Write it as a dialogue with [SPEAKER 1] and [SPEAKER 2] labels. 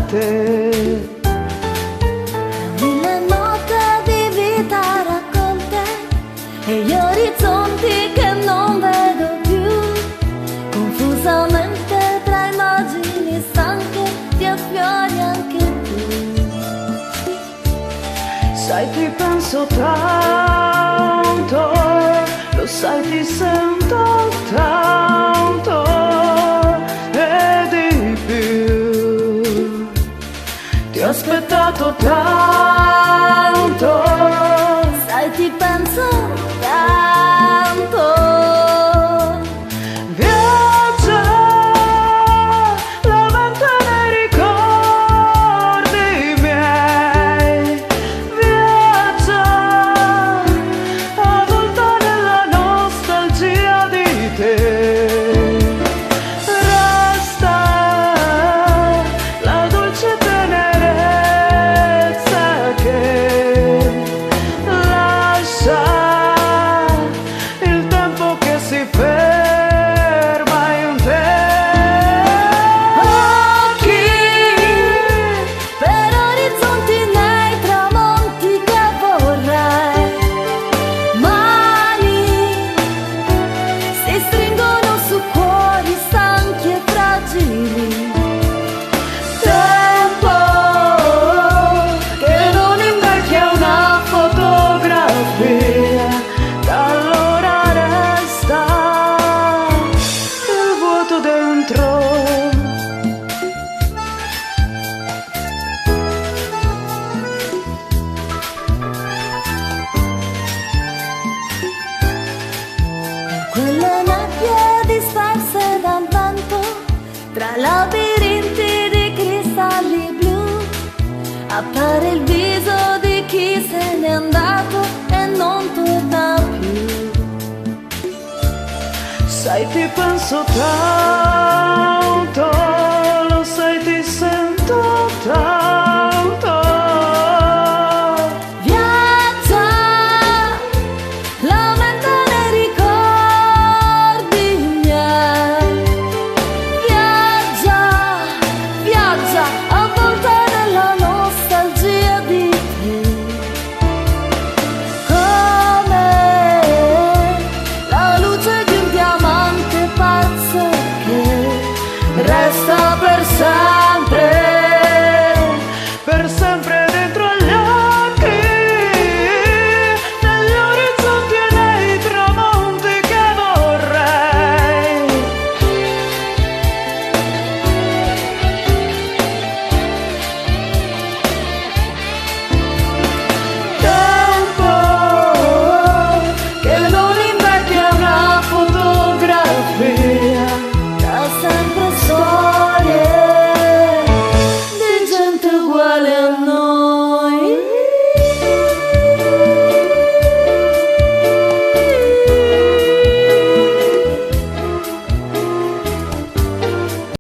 [SPEAKER 1] te.
[SPEAKER 2] Mille note di vita raccolte e gli orizzonti che non vedo più, confusamente tra immagini stanche ti affiori anche tu.
[SPEAKER 1] Sai, ti penso tanto, lo sai, ti sento tanto e di più. Ti ho aspettato tanto,
[SPEAKER 2] Sai, ti penso tanto.
[SPEAKER 1] viaggia la mente nei ricordi miei, viaggia avvolta nella nostalgia di te. Resta la dolce tenerezza che lascia il tempo che si ferma in te.
[SPEAKER 2] Occhi per orizzonti nei tramonti che vorrei, mani si stringono su cuori stanchi e fragili.
[SPEAKER 1] Tempo che non invecchia una fotografia, da allora resta il vuoto dentro.
[SPEAKER 2] Quelle nebbie disperse dal vento, tra labirinti di cristalli blu, appare il viso di chi se n'è andato e non torna più.
[SPEAKER 1] Sai, ti penso tanto, lo sai, ti sento tanto.
[SPEAKER 2] Viaggia la mente nei ricordi miei, viaggia, viaggia avvolta nella nostalgia di te, come la luce di un diamante pazzo che resta per sempre,
[SPEAKER 1] Per sempre.